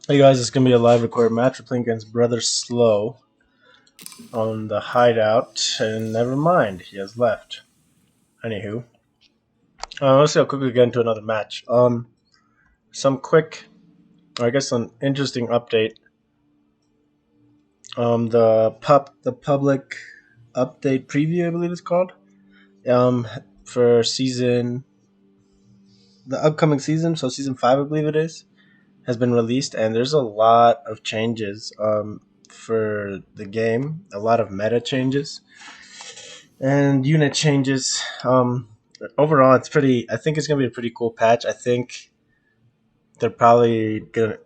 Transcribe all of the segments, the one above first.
Hey guys, it's gonna be a live recorded match. We're playing against Brother Slow on the hideout, and never mind, he has left. Anywho, let's see how quickly we get into another match. Some quick, or I guess an interesting update. The public update preview, I believe it's called. Um, for the upcoming season, so season 5, I believe it is, has been released, and there's a lot of changes. For the game, a lot of meta changes and unit changes. Overall, it's pretty. I think it's gonna be a pretty cool patch. I think they're probably gonna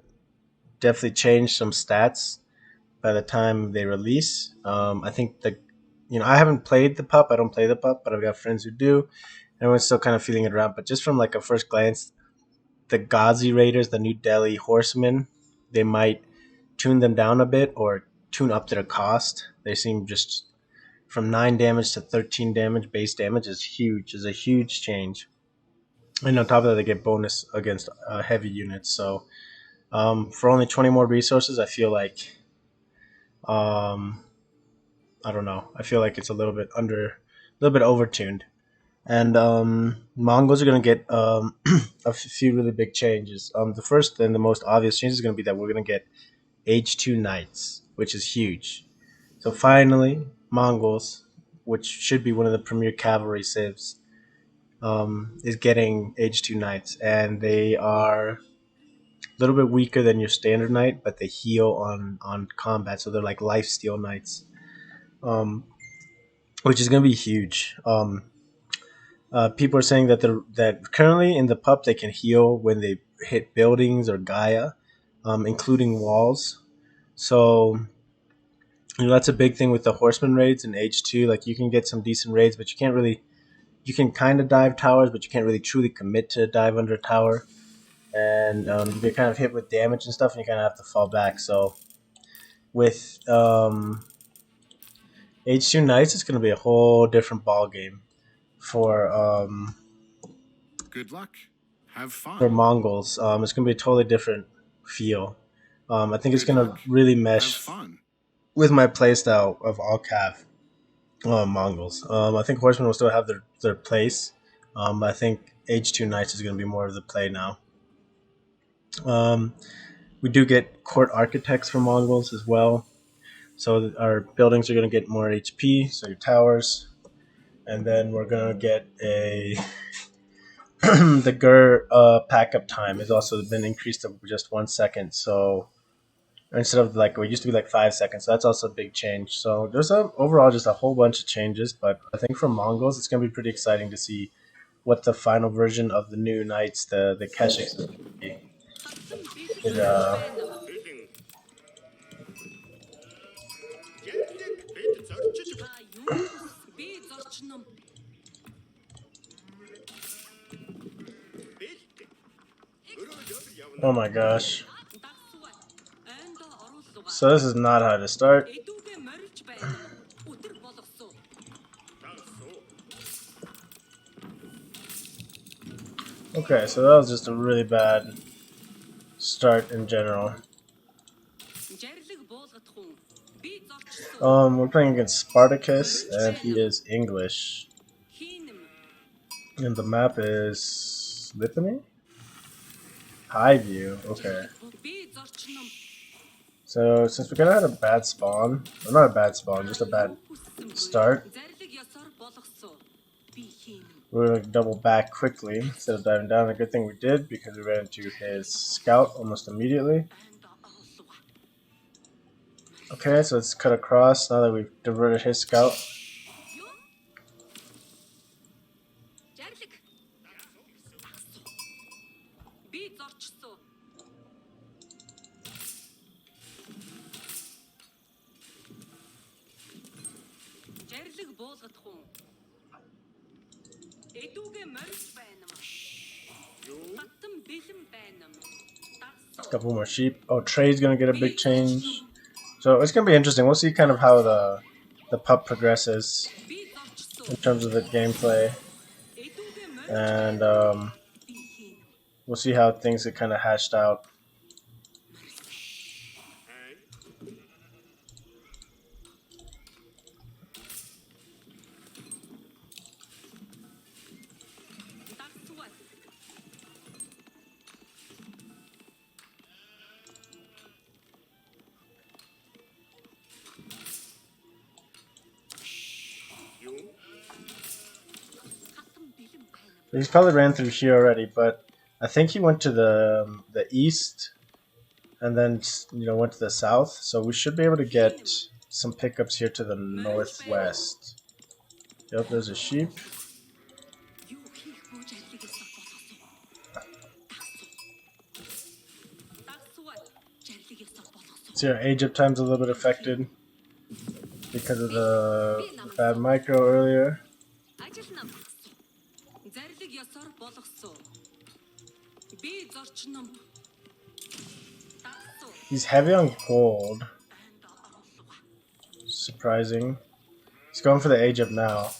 definitely change some stats by the time they release. I think I haven't played the pup. I don't play the pup, but I've got friends who do. Everyone's still kind of feeling it around. But just from like a first glance, the Ghazi Raiders, the New Delhi Horsemen, they might tune them down a bit or tune up to the cost. They seem just from 9 damage to 13 damage base damage is huge. Is a huge change. And on top of that, they get bonus against heavy units. So for only 20 more resources, I feel like um, I don't know. I feel like it's a little bit overtuned. And Mongols are going to get a few really big changes. The first and the most obvious change is going to be that we're going to get H2 Knights, which is huge. So finally, Mongols, which should be one of the premier cavalry civs, is getting H2 Knights, and they are a little bit weaker than your standard knight, but they heal on combat, so they're like life steal knights, um, which is going to be huge. People are saying that currently in the pup they can heal when they hit buildings or Gaia, including walls. So that's a big thing with the horseman raids in H2. Like you can get some decent raids, but you can't really. You can kind of dive towers, but you can't really truly commit to dive under a tower. And you get kind of hit with damage and stuff, and you kind of have to fall back. So with H2 Knights, it's going to be a whole different ball game for Good luck. Have for fun. Mongols. It's going to be a totally different feel. I think it's Good going to luck. really Have mesh fun. with my playstyle of all cav Mongols. I think Horsemen will still have their place. I think H2 Knights is going to be more of the play now. Um, we do get court architects for Mongols as well. So our buildings are going to get more HP, so your towers. And then we're going to get a. The GUR pack up time has also been increased to just 1 second. So instead of like, it used to be like 5 seconds. So that's also a big change. So there's overall just a whole bunch of changes. But I think for Mongols, it's going to be pretty exciting to see what the final version of the new knights, the Keshiks, is going to be. It, oh my gosh. So this is not how to start. Okay, so that was just a really bad start in general. We're playing against Spartacus, and he is English. And the map is Lipany? High View, okay. So since we kind of had a bad spawn, or not a bad spawn, just a bad start, we're going to double back quickly instead of diving down. A good thing we did because we ran into his scout almost immediately. Okay, so let's cut across now that we've diverted his scout. Couple more sheep. Oh, Trey's gonna get a big change. So it's gonna be interesting. We'll see kind of how the pup progresses in terms of the gameplay, and we'll see how things get kind of hashed out. He's probably ran through here already, but I think he went to the east and then went to the south. So we should be able to get some pickups here to the northwest. Yep, there's a sheep. See, our Egypt time's a little bit affected because of the bad micro earlier. He's heavy on gold. Surprising. He's going for the Egypt now.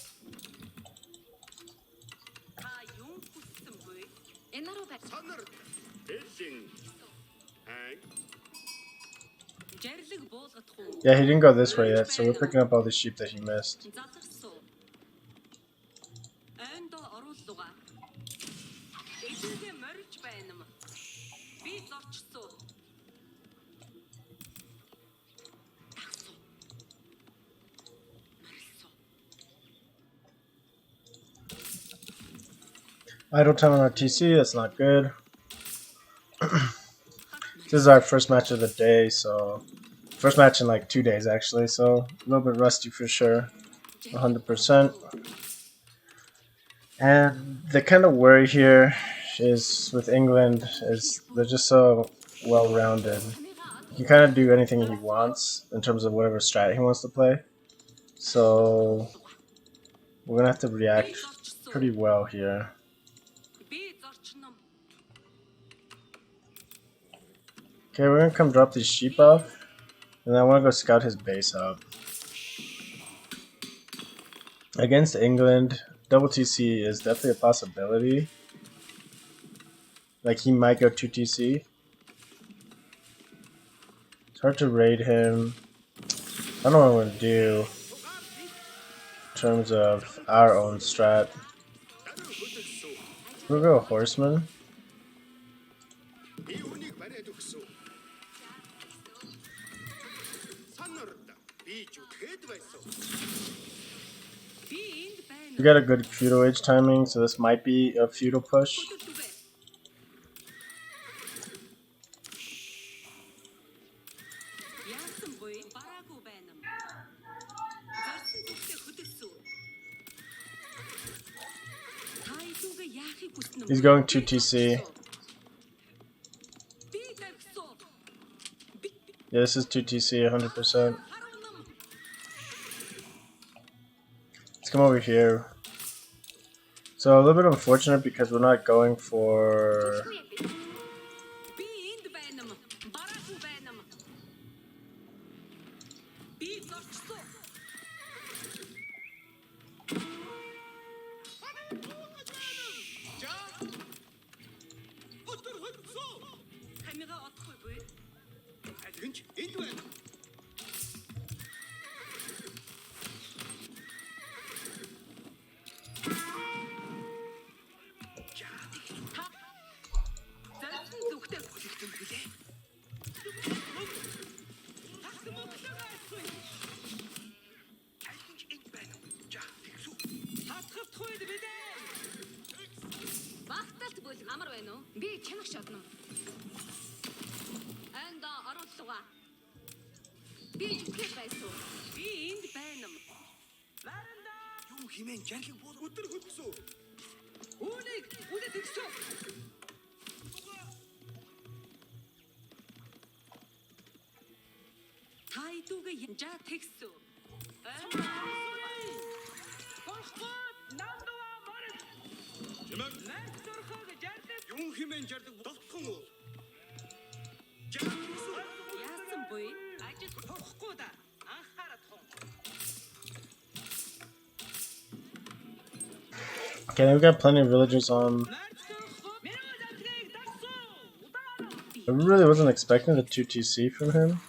Yeah, he didn't go this way yet, so we're picking up all the sheep that he missed. Idle time on our TC, that's not good. This is our first match of the day, so first match in like 2 days actually, so a little bit rusty for sure, 100%. And the kind of worry here is with England is they're just so well-rounded. He can kind of do anything he wants in terms of whatever strat he wants to play. So we're gonna have to react pretty well here. Okay, we're gonna come drop these sheep off, and I want to go scout his base out. Against England, double TC is definitely a possibility. Like, he might go 2 TC. It's hard to raid him. I don't know what I'm going to do in terms of our own strat. We'll go horseman. We got a good feudal age timing, so this might be a feudal push. He's going 2 TC. Yeah, this is 2 TC, 100%. Let's come over here. So a little bit unfortunate because we're not going for... Okay, we got plenty of villagers on. I really wasn't expecting the 2 TC from him.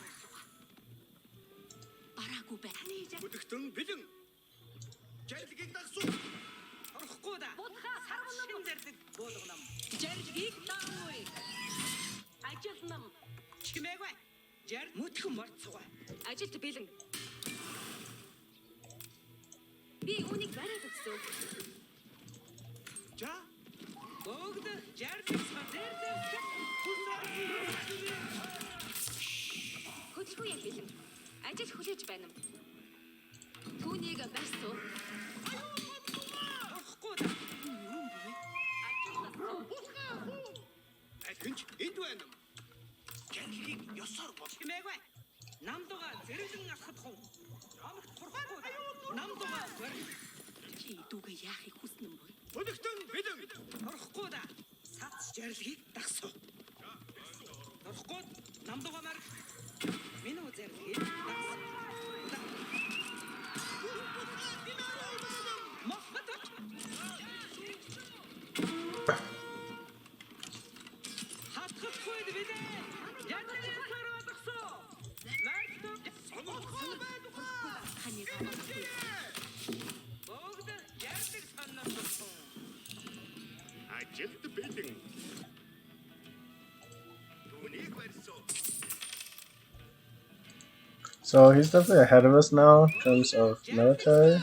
So he's definitely ahead of us now in terms of military.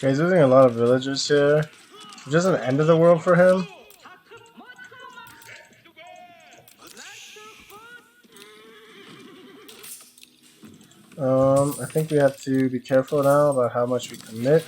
Okay, he's losing a lot of villagers here. It's just an end of the world for him. I think we have to be careful now about how much we commit.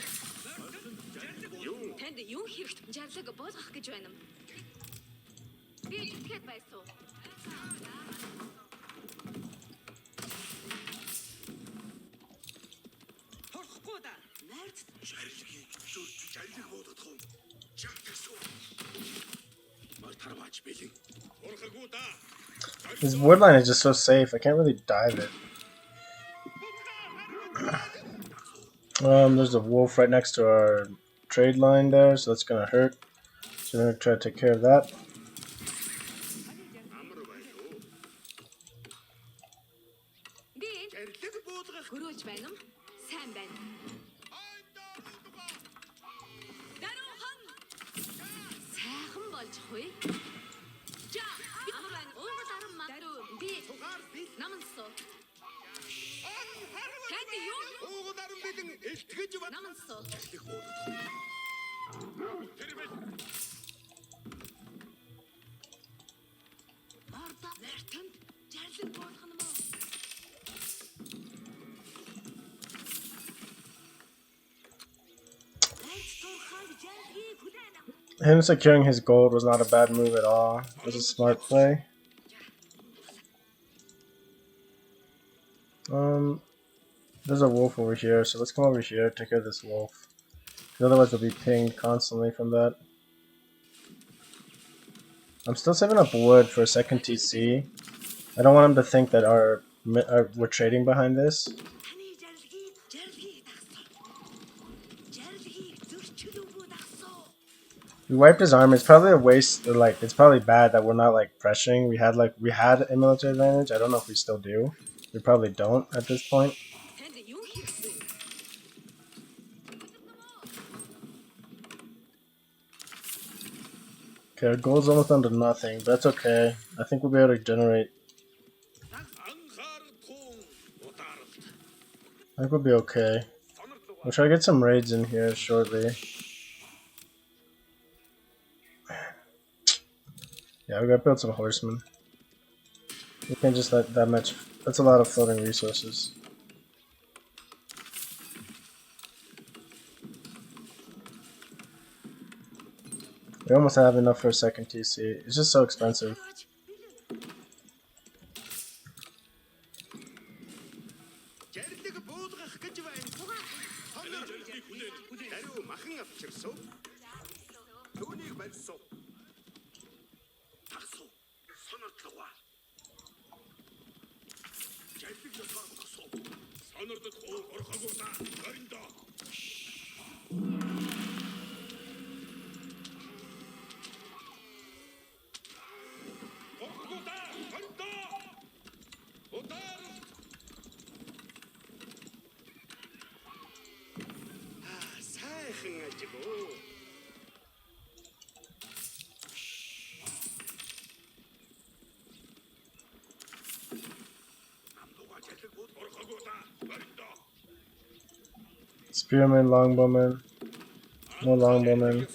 His woodline is just so safe, I can't really dive it. There's a wolf right next to our trade line there, so that's gonna hurt. So we're gonna try to take care of that. Him securing his gold was not a bad move at all. It was a smart play. There's a wolf over here, so let's come over here, take care of this wolf. Otherwise we'll be pinged constantly from that. I'm still saving up wood for a second TC. I don't want him to think that we're trading behind this. We wiped his army. It's probably a waste. Like, it's probably bad that we're not like pressuring. We had a military advantage. I don't know if we still do. We probably don't at this point. Okay, our gold's almost down to nothing, but that's okay. I think we'll be able to generate. I think we'll be okay. We'll try to get some raids in here shortly. Yeah, we gotta build some horsemen. We can't just let that much. That's a lot of floating resources. We almost have enough for a second TC. It's just so expensive. Spearmen, longbowmen, more longbowmen.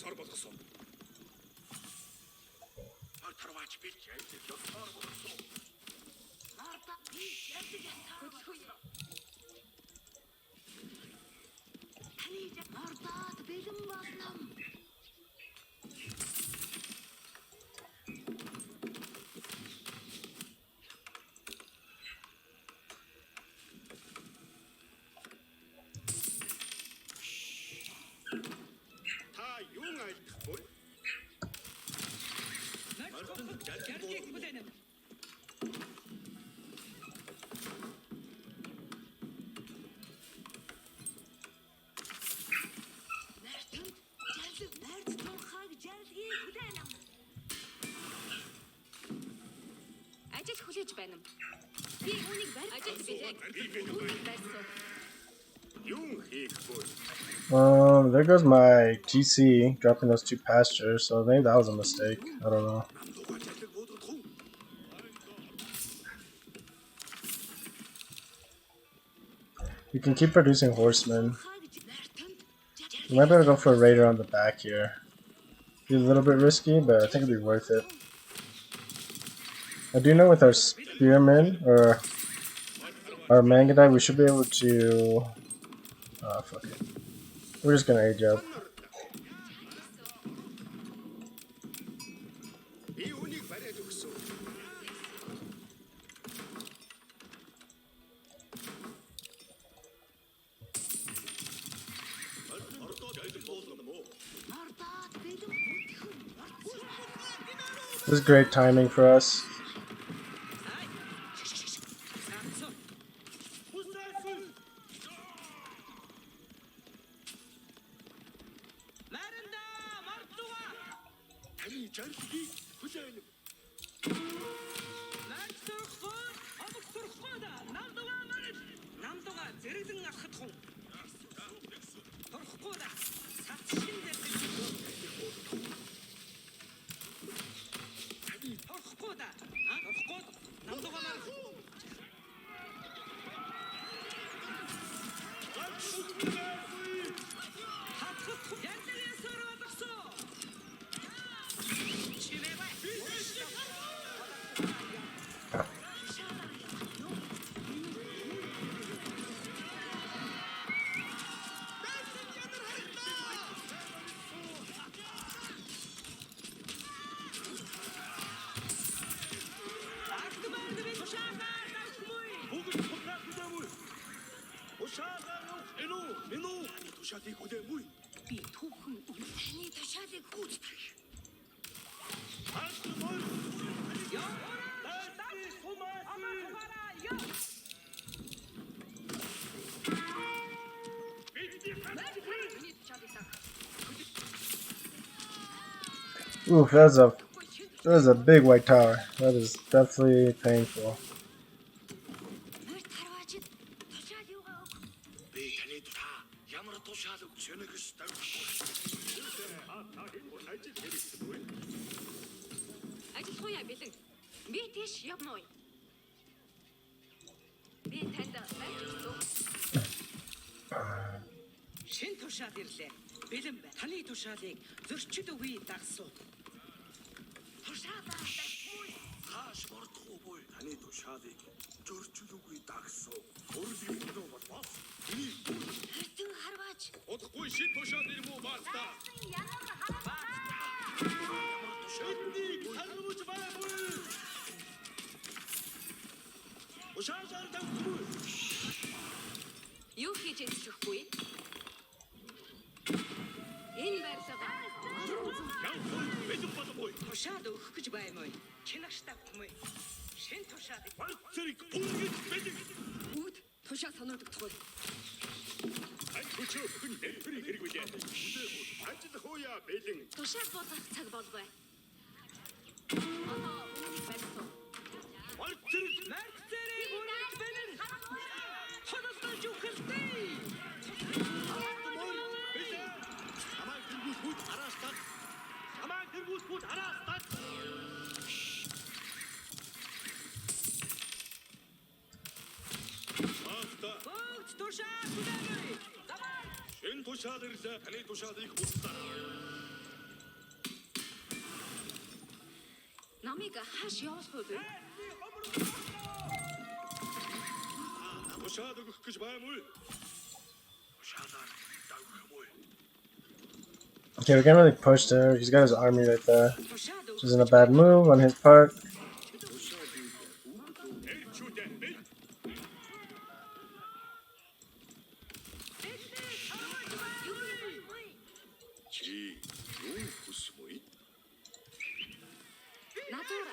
There goes my TC, dropping those 2 pastures, so maybe that was a mistake. I don't know. We can keep producing horsemen. We might better go for a raider on the back here. Be a little bit risky, but I think it'll be worth it. I do know with our spearmen, or our mangadite, we should be able to... Oh, fuck it. We're just gonna age up. This is great timing for us. Oof, that was a big white tower. That is definitely painful. Ялцгууя бэлэн. Би тийш явна уу? Би танд байж өгсөн. Шин тушаал ирлээ. Бэлэн бай. Таны тушаалыг зөрчил үгүй дагсуу. Тушаалаа дагсгүй. Хааш мордохгүй таны тушаалыг зөрчил үгүй дагсуу. Өөрийн дөө бол бас. Хөртөн харваач. Удахгүй шин тушаал ирмүү баста. Ямар харваа. Шиднийг хармууч байгаагүй. Ушаалаар давхгүй. Юу хийж идчихгүй? Энэ байрлага. Бэлэн болоогүй. Тушаал өгөх гэж байна мó. Чинагш тавгүй. Шин тушаалыг Зэрэг бүгд бэлэн. Бүгд тушаал санаадагдахгүй. Ань хүчөө бүхэн нэрхэрийг хэрэгвэлээ. Ажил хууя бэлэн. Тушаал болгох цаг болвэ. Одоо үүнийг барьсан. Зэрэг Мэрцэрийг үргэлж бэлэн. Хонолдож үхэлтэй. Амаа тэргүүт араастаа. Амаа тэргүүт араастаа. Бүгд тушаал хүлээнэ. Шин тушаал ирлээ. Таны тушаалыг устгаа. Намыг хааш явуулахгүй бэ? Тушаал өгөх гэж байна уу? Тушаалаар давах уу? Okay, we're getting really pushed there. He's got his army right there. Тушаал Which isn't a bad move on his part. Чи юу хүсмүй? Надуур.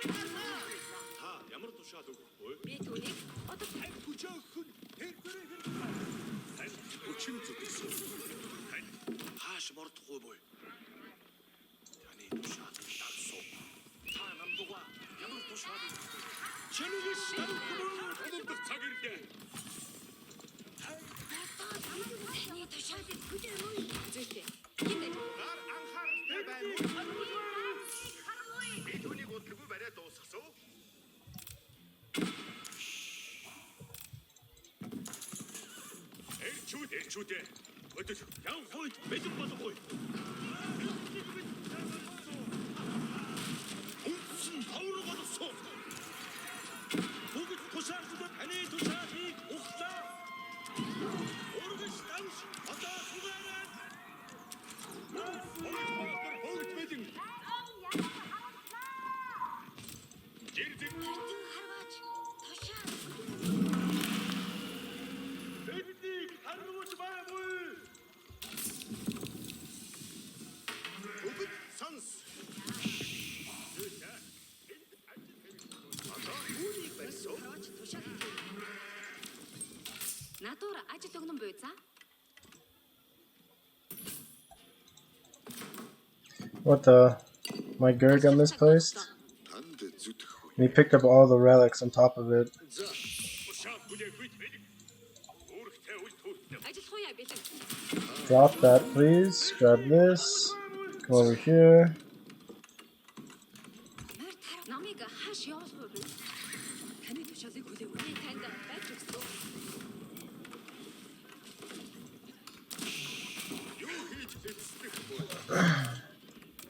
Та ямар тушаал өгөх вэ? Би түүнийг одоо Хүчөөхөн тэрхэрэг хэрэг. Хүчин зүтгэсэн. Хааш мордохгүй бой. Таны тушаалыг дагсуу. Та намдугаа ямар тушаалыг чинээс давхмаа цаг ирлээ. таны тушаалыг хүлээмүй. Зүйтэй. Хинэ. Нар анхааралтай байна уу? Би түүнийг удалгүй бариа дуусгасан. Эрчүүд. Өдөр яв хойд бэлэн болохгүй. Үнсэн тавраг болсон. Бүгд тушаалд таны тушаалыг ухлаа. Өргөж тавш одоо сугараад. Бүгд бэлэн. Гэрдэг Хөртөн харваач. Тушаал. бэлнийг харвууч байгаагүй. Бүгд санс. Харваач тушаал. Надуур ажил өгнөн буй за. What the? My Gurg got misplaced? Танд зүтгэх үү? And he picked up all the relics on top of it. За. Ушаа бүлээгүйт бэлэг. Өөрхтэй үл түүтнэ. Ажиллахгүй бэлэн. Drop that, please. Grab this. Come over here. Намыг хааш явуулахгүй бэ? Таны тушаалыг хүлээмүй. Би танд байж өгсөн. Юу хийж эцсэх вэ?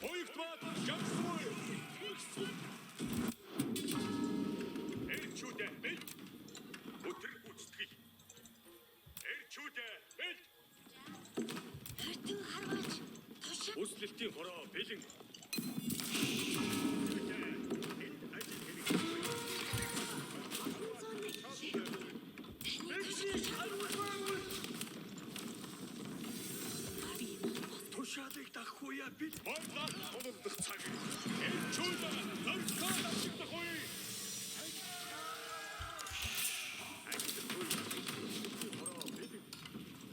Хоёрт бат жагсгүй. Эрчүүдэ бэл. Өдөр гүйцэтгэл. Эрчүүдэ бэл. Хөртөн харваач. Тушаал. Үслэлтийн хороо бэлэн. Тушаалыг дахгүй бил. Монголд хоногдох цаг. Эрчүүдэ лоркоо ашиглах уу?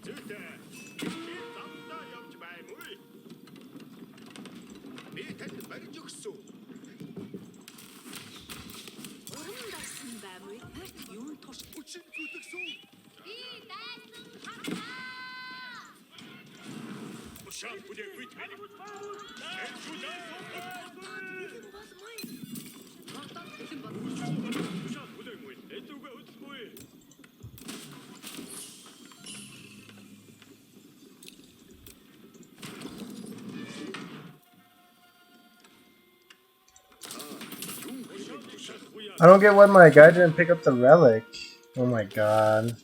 Зүйтэй. Замдаа явж байна уу? Би танд барьж өгсөн. Уран дагсан байм уу? юун туш Хүчин зүтгэсэн. Би дайсан харваа. Ушаа бүлээгүйт бэлэг. Эрчүүдэ. I don't get why my guy didn't pick up the relic. Oh my god.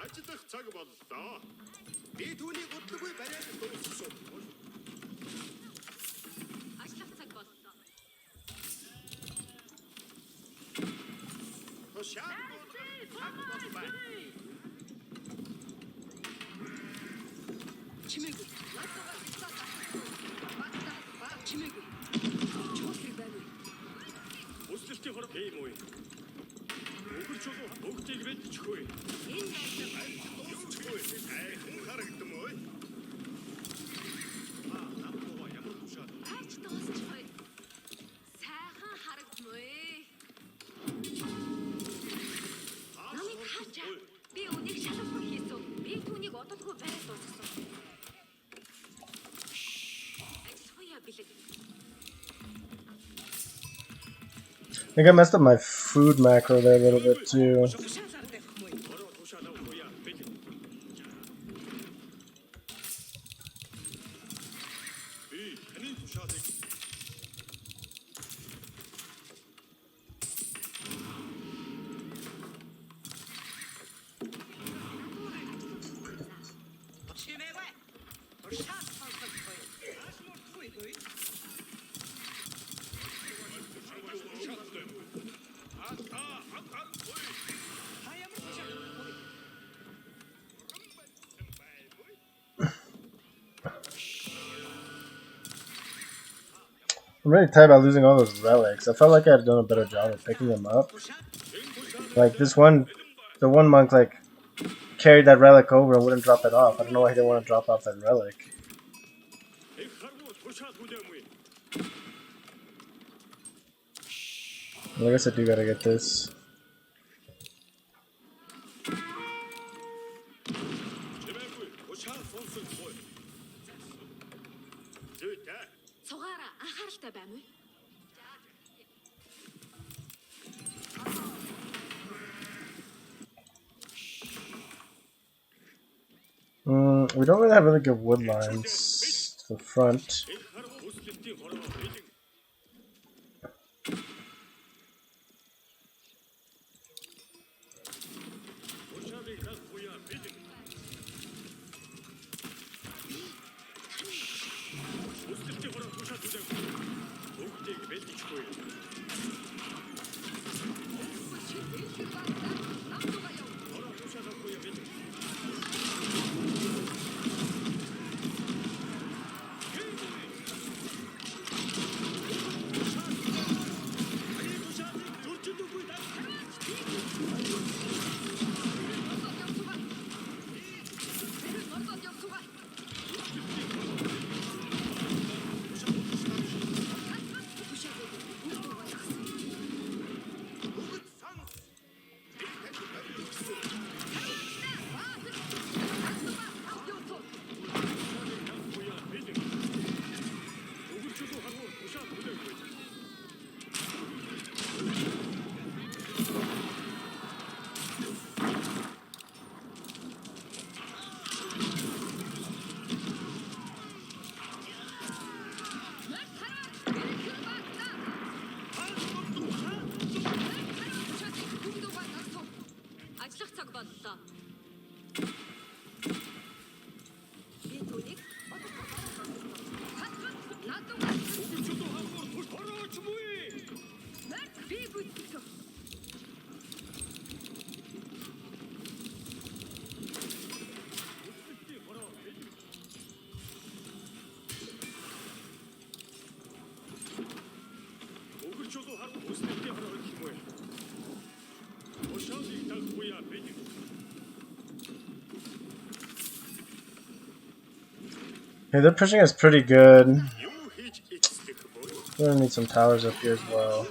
Ажиллах цаг боллоо. Би түүнийг бодлоггүй бариад дууссан. Ажиллах цаг боллоо. Тушаал Чимээгүй. Чимээгүй. Чухал байна уу? Өсөлтийн хор ийм үү? Өгөрчөө өгтийг бэлтгэхгүй. Энэ байдлаар Дуусчихгүй. Хүн харагдсан уу? Намгаа ямар тушаал? хайч дуусчихвээ. Сайхан харагдмаа. Намайг хаачаа. Би үнийг шалахгүй хийсэн. Би түүнийг одолгүй байр дуусгасан. Ажиллахгүй бэлэг. I think I messed up my food macro there a little bit too. I'm really tired about losing all those relics. I felt like I had done a better job of picking them up. Like this one, the one monk like carried that relic over and wouldn't drop it off. I don't know why he didn't want to drop off that relic. Well, I guess I do gotta get this. Цугаараа анхааралтай байна уу? We don't really have really good wood lines to the front. Hey, they're pushing us pretty good. We're gonna need some towers up here as well.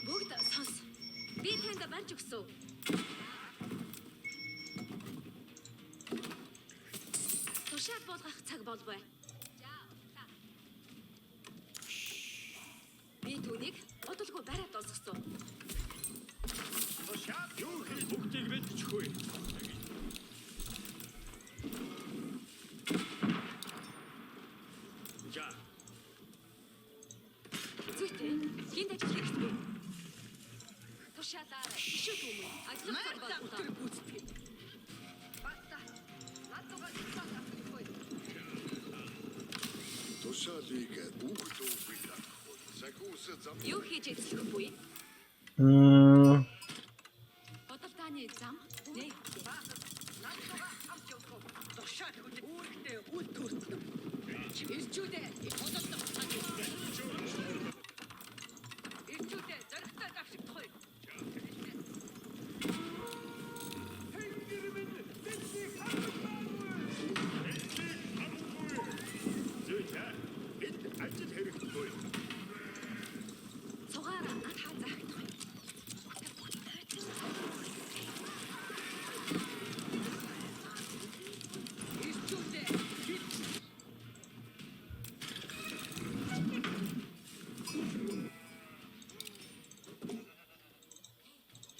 Бүгд сонс. Би танд барьж өгсөн. Тушаал болгох цаг болбой. Би түүнийг бодолгүй бариад олсгосон. Юу хийж бүгдийг мэдчихгүй. За, Зүйтэй. Гинт ажил хийхгүй. Тушаалаар ишүүт юм. Ажил болбоо. гүйцэтгэв. Бата. Надад цаасахгүй. Тушаалыг бүгд өвлөх. Сакус зам. Юу хийж эзлэх буй? Бодолтааны зам. Нэ. Надад хамт явах. Тушаал хүч үүрэгтэй үл төрсөн. Ирчүүдээ бодолтой хатагтай. Ирчүүдээ зоригтой гавшигдахгүй. зүйтэй. Энд ажил хэрэггүй. Цугаараа хаа заагдах. Ирчүүдээ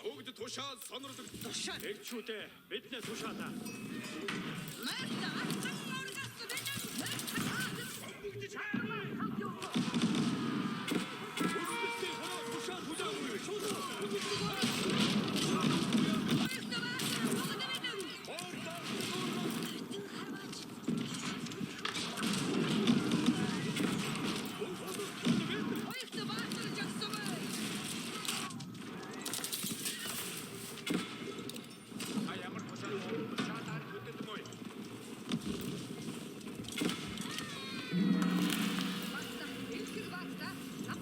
Бүгд тушаал сонирдог. тушаал Эгчүүдээ бидний тушаалаа. Үстэй хараа тушаал хүлээв. А ямар тушаал шатаар хөдөлмөй.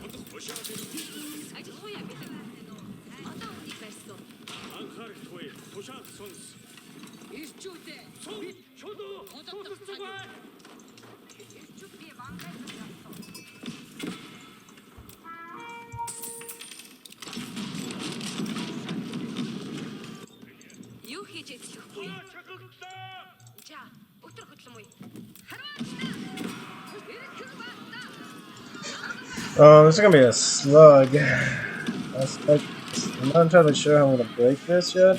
Бодох тушаал Ажил хуяа гэдэг. Одоо үнийг барьсан. анхаарахгүй. Тушаал сонс. ирчүүдээ Сон чодоо. Тодорцогой. Би вангай хийсэн. Юу хийж эзлэх буй? Чагалтлаа. За, өтөр хөдлөм үе. This is gonna be a slug. I'm not entirely sure how I'm gonna break this yet.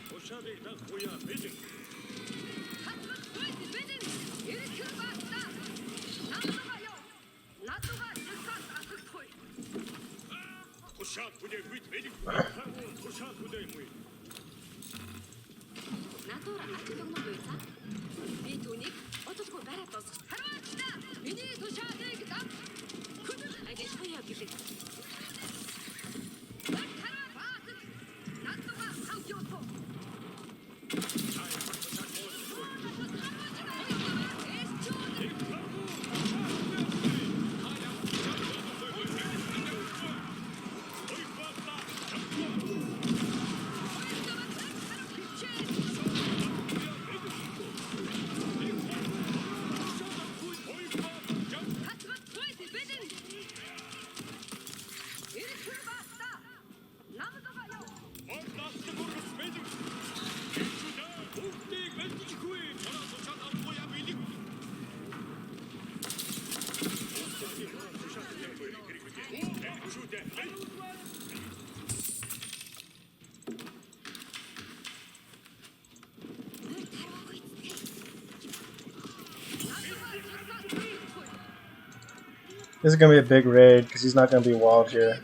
Тушаалыг дан хуяа бэлэн. Тушаал хүлээх үед бэлэн. Тушаал хүлээх юм. Надуур ажил өгнө буй цаа. Би түүнийг бодолгүй бариад олсгосон. Харваачлаа. Миний тушаалыг дам. Ажил хуяа гэдэг. This is gonna be a big raid because he's not gonna be walled here.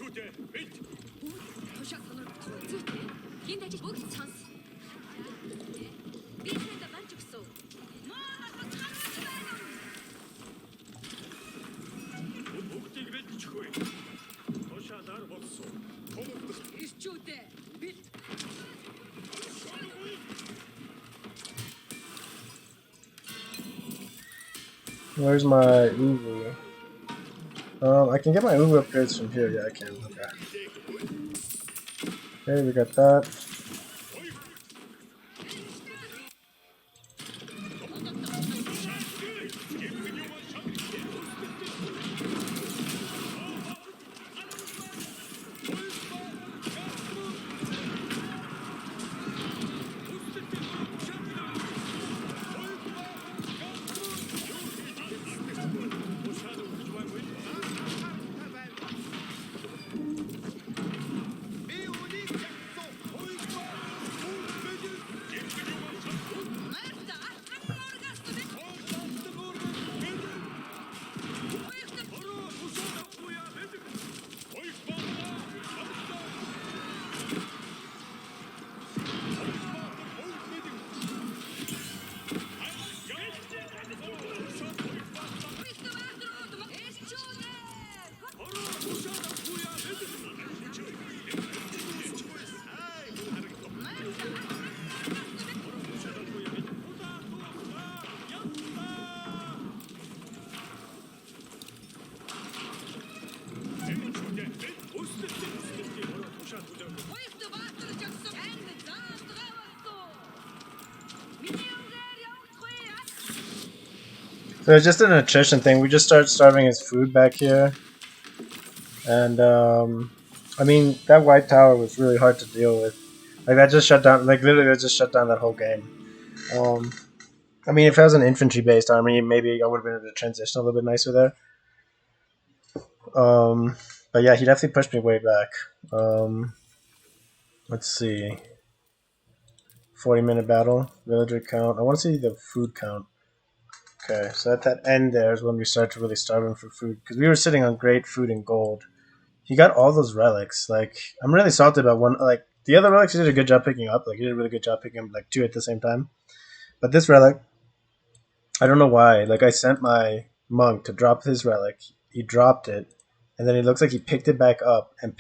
Тушаа сонор зүйтэй. Хин дажиж бүгд цанс. Би хэнд банч өгсөн. бүгдийг бэлтчихгүй. Тушаалаар болсон. Ирчүүдээ бит. Where's my Uwu? I can get my Uwu upgrades from here. Yeah, I can. Okay. Okay, we got that. So it's just an attrition thing. We just started starving his food back here. And, I mean, that white tower was really hard to deal with. Like, that just shut down, like, literally, that just shut down that whole game. I mean, if I was an infantry-based army, maybe I would have been able to transition a little bit nicer there. But yeah, he definitely pushed me way back. Let's see. 40-minute battle. Villager count. I want to see the food count. Okay, so at that end there is when we started to really starve him for food. Because we were sitting on great food and gold. He got all those relics. Like, I'm really salty about one. Like, the other relics he did a good job picking up. Like, he did a really good job picking up, like, 2 at the same time. But this relic, I don't know why. Like, I sent my monk to drop his relic. He dropped it. And then it looks like he picked it back up and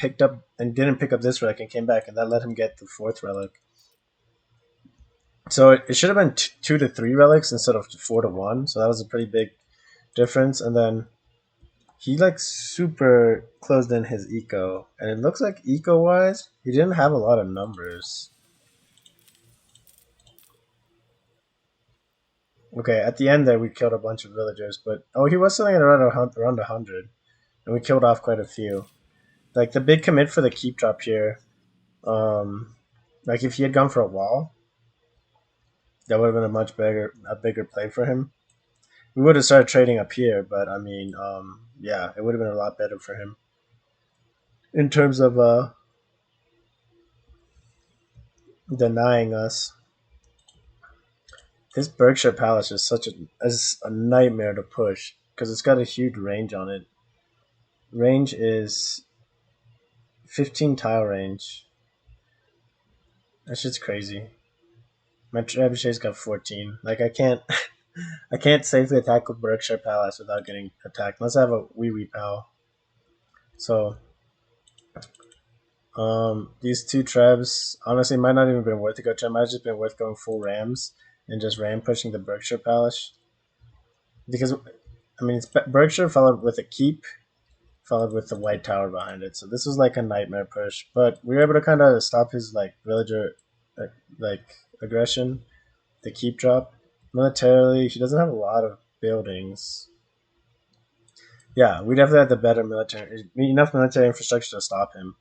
didn't pick up this relic and came back. And that let him get the 4th relic. So it should have been 2 to 3 relics instead of 4 to 1. So that was a pretty big difference. And then he like super closed in his eco. And it looks like eco-wise, he didn't have a lot of numbers. Okay, at the end there we killed a bunch of villagers. But, oh, he was selling it around 100. And we killed off quite a few. Like, the big commit for the keep drop here, like, if he had gone for a wall, that would have been a bigger play for him. We would have started trading up here, but, I mean, yeah, it would have been a lot better for him. In terms of, denying us. This Berkshire Palace is is a nightmare to push, because it's got a huge range on it. Range is 15 tile range. That shit's crazy. My trebuchet's got 14. Like, I can't I can't safely attack with Berkshire Palace without getting attacked. Unless I have a wee pal. So these 2 trebs honestly might not even been worth to go to. It might have just been worth going full rams and just ram pushing the Berkshire Palace. Because I mean, it's Berkshire followed with a keep, followed with the white tower behind it. So this was like a nightmare push, but we were able to kind of stop his like villager like aggression, the keep drop. Militarily, he doesn't have a lot of buildings. Yeah, we definitely had the better enough military infrastructure to stop him.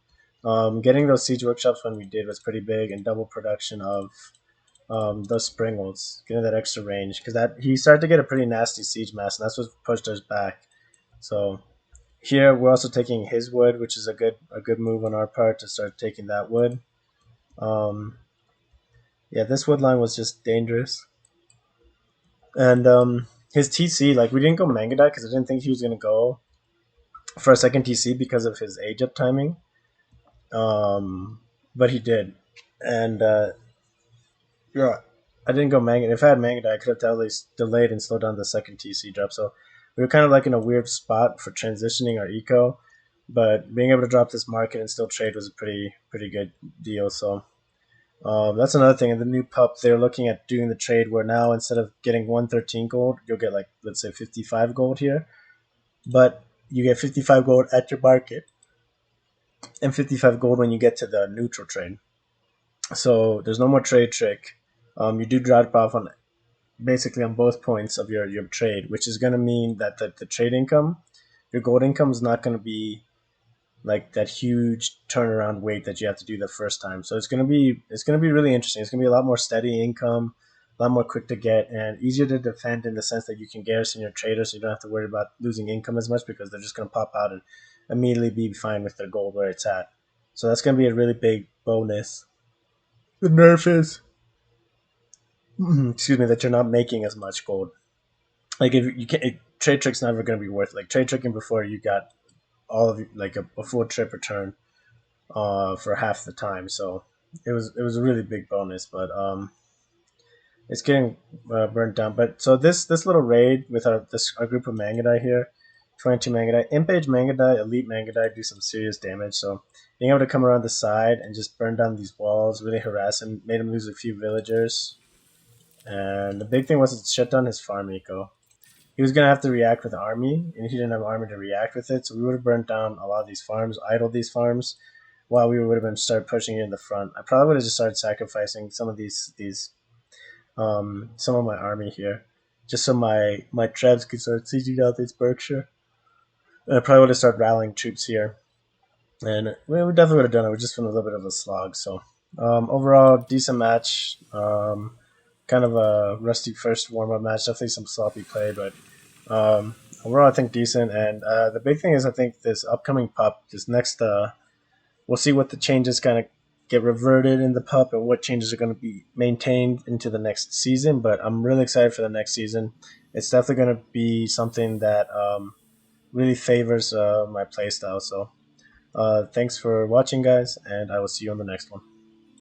Getting those siege workshops when we did was pretty big, and double production of those springles, getting that extra range, because that he started to get a pretty nasty siege mass, and that's what pushed us back. So here we're also taking his wood, which is a good move on our part to start taking that wood. Yeah, this wood line was just dangerous. And his TC, like, we didn't go Mangadite because I didn't think he was gonna go for a second TC because of his age up timing. But he did, and yeah, I didn't go Mangata. If I had Mangata, I could have at least delayed and slowed down the second TC drop. So we were kind of like in a weird spot for transitioning our eco, but being able to drop this market and still trade was a pretty good deal. So that's another thing. In the new pup, they're looking at doing the trade where now instead of getting 113 gold, you'll get like let's say 55 gold here, but you get 55 gold at your market and 55 gold when you get to the neutral trade. So there's no more trade trick. You do drop off on basically on both points of your trade, which is going to mean that the trade income, your gold income is not going to be like that huge turnaround wait that you have to do the first time. So it's gonna be really interesting. It's gonna be a lot more steady income, a lot more quick to get, and easier to defend in the sense that you can garrison your traders, so you don't have to worry about losing income as much because they're just gonna pop out and immediately be fine with their gold where it's at. So that's gonna be a really big bonus. The nerf is, excuse me, that you're not making as much gold. Like if you can't, trade trick's never gonna be worth. Like trade tricking before you got all of like a full trip return for half the time. So it was a really big bonus, but it's getting burnt down. But so this little raid with our group of Mangadai here, 22 Mangadai, Imp Age Mangadai, Elite Mangadai do some serious damage. So being able to come around the side and just burn down these walls, really harass him, made him lose a few villagers. And the big thing was it shut down his farm eco. He was gonna have to react with army, and he didn't have army to react with it. So we would have burnt down a lot of these farms, idled these farms, while we would have been started pushing it in the front. I probably would have just started sacrificing some of these some of my army here, just so my trebs could start sieging out this Berkshire. And I probably would have started rallying troops here, and we definitely would have done it. We're just been a little bit of a slog. So overall, decent match. Kind of a rusty first warm up match. Definitely some sloppy play, but overall, I think decent. And the big thing is, I think this upcoming pup, this next we'll see what the changes kind of get reverted in the pup and what changes are going to be maintained into the next season. But I'm really excited for the next season. It's definitely going to be something that really favors my playstyle. So thanks for watching, guys, and I will see you on the next one.